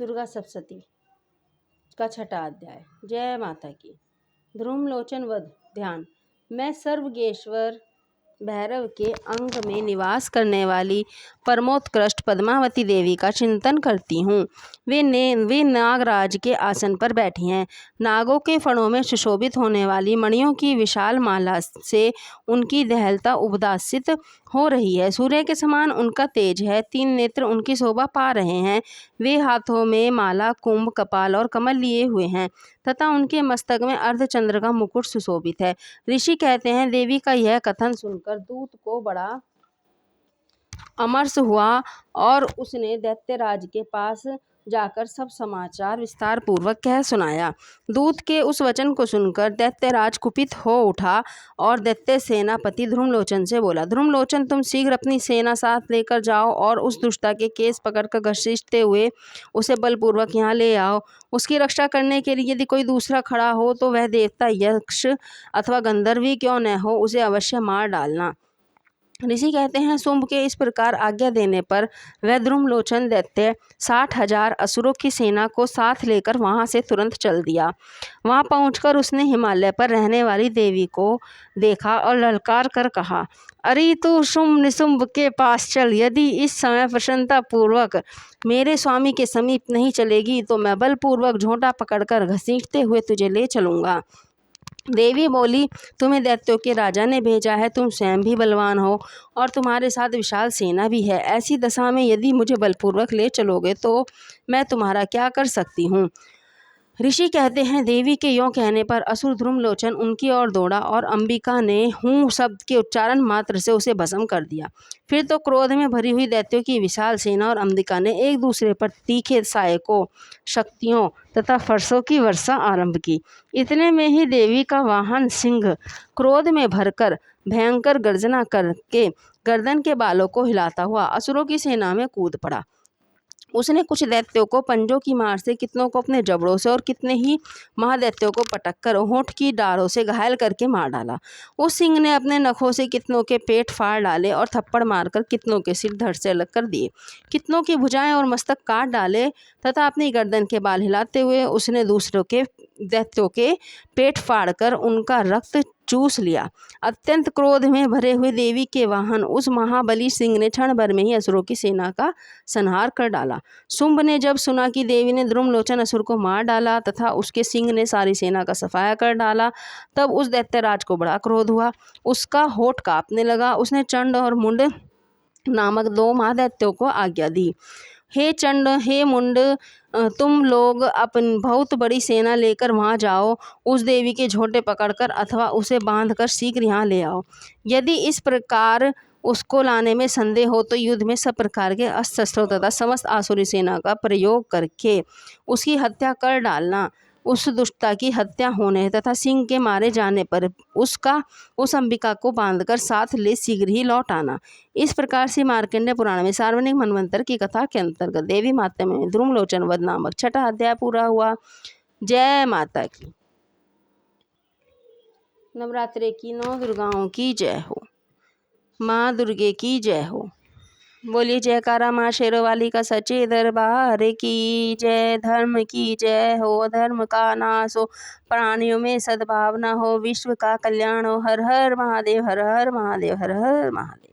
दुर्गा सप्तशती का छठा अध्याय। जय माता की। ध्रुमलोचन वध। ध्यान। मैं सर्वगेश्वर भैरव के अंग में निवास करने वाली परमोत्कृष्ट पद्मावती देवी का चिंतन करती हूँ। वे नागराज के आसन पर बैठी हैं। नागों के फणों में सुशोभित होने वाली मणियों की विशाल माला से उनकी दहलता उद्भासित हो रही है। सूर्य के समान उनका तेज है। 3 नेत्र उनकी शोभा पा रहे हैं। वे हाथों में माला, कुंभ, कपाल और कमल लिए हुए हैं तथा उनके मस्तक में अर्धचंद्र का मुकुट सुशोभित है। ऋषि कहते हैं, देवी का यह कथन सुनकर दूत को बड़ा अमर्ष हुआ और उसने दैत्यराज के पास जाकर सब समाचार विस्तार पूर्वक कह सुनाया। दूत के उस वचन को सुनकर दैत्यराज कुपित हो उठा और दैत्य सेनापति ध्रुमलोचन से बोला, ध्रुमलोचन, तुम शीघ्र अपनी सेना साथ लेकर जाओ और उस दुष्टा के केस पकड़कर घसीटते हुए उसे बलपूर्वक यहाँ ले आओ। उसकी रक्षा करने के लिए यदि कोई दूसरा खड़ा हो तो वह देवता, यक्ष अथवा गंधर्वी क्यों न हो, उसे अवश्य मार डालना। ऋषि कहते हैं, शुंभ के इस प्रकार आज्ञा देने पर वह ध्रुमलोचन दैत्य 60,000 असुरों की सेना को साथ लेकर वहां से तुरंत चल दिया। वहां पहुंचकर उसने हिमालय पर रहने वाली देवी को देखा और ललकार कर कहा, अरे तू शुंभ निशुंभ के पास चल। यदि इस समय प्रसन्नता पूर्वक मेरे स्वामी के समीप नहीं चलेगी तो मैं बलपूर्वक झोंटा पकड़कर घसीटते हुए तुझे ले चलूंगा। देवी बोली, तुम्हें दैत्यों के राजा ने भेजा है। तुम स्वयं भी बलवान हो और तुम्हारे साथ विशाल सेना भी है। ऐसी दशा में यदि मुझे बलपूर्वक ले चलोगे तो मैं तुम्हारा क्या कर सकती हूँ। ऋषि कहते हैं, देवी के यों कहने पर असुर ध्रुमलोचन उनकी ओर दौड़ा और अंबिका ने हूँ शब्द के उच्चारण मात्र से उसे भस्म कर दिया। फिर तो क्रोध में भरी हुई दैत्यों की विशाल सेना और अंबिका ने एक दूसरे पर तीखे सहायकों, शक्तियों तथा फरसों की वर्षा आरंभ की। इतने में ही देवी का वाहन सिंह क्रोध में भरकर भयंकर गर्जना करके गर्दन के बालों को हिलाता हुआ असुरों की सेना में कूद पड़ा। उसने कुछ दैत्यों को पंजों की मार से, कितनों को अपने जबड़ों से और कितने ही महादैत्यों को पटककर होंठ की डारों से घायल करके मार डाला। उस सिंह ने अपने नखों से कितनों के पेट फाड़ डाले और थप्पड़ मारकर कितनों के सिर धड़ से अलग कर दिए। कितनों की भुजाएं और मस्तक काट डाले तथा अपनी गर्दन के बाल हिलाते हुए उसने दूसरों के दैत्यों के पेट फाड़कर उनका रक्त चूस लिया। अत्यंत क्रोध में भरे हुए देवी के वाहन उस महाबली सिंह ने क्षण भर में ही असुरों की सेना का संहार कर डाला। शुंभ ने जब सुना कि देवी ने ध्रुमलोचन असुर को मार डाला तथा उसके सिंह ने सारी सेना का सफाया कर डाला, तब उस दैत्यराज को बड़ा क्रोध हुआ। उसका होठ कांपने लगा। उसने चंड और मुंड नामक 2 महादैत्यों को आज्ञा दी, हे चंड, हे मुंड, तुम लोग अपनी बहुत बड़ी सेना लेकर वहां जाओ। उस देवी के झोंटे पकड़कर अथवा उसे बांधकर शीघ्र यहाँ ले आओ। यदि इस प्रकार उसको लाने में संदेह हो तो युद्ध में सब प्रकार के अस्त्र शस्त्रों तथा समस्त आसुरी सेना का प्रयोग करके उसकी हत्या कर डालना। उस दुष्टा की हत्या होने तथा सिंह के मारे जाने पर उस अंबिका को बांधकर साथ ले शीघ्र ही लौट आना। इस प्रकार से मार्कंडेय पुराण में सार्वजनिक मनवंतर की कथा के अंतर्गत देवी माता में ध्रुमलोचन वध नामक छठा अध्याय पूरा हुआ। जय माता की। नवरात्रे की 9 दुर्गाओं की जय हो। माँ दुर्गे की जय हो। बोलिए जयकारा माँ शेरों वाली का सच्चे दरबार की जय। धर्म की जय हो, धर्म का नाश हो, प्राणियों में सद्भावना हो, विश्व का कल्याण हो। हर हर महादेव, हर हर महादेव, हर हर महादेव।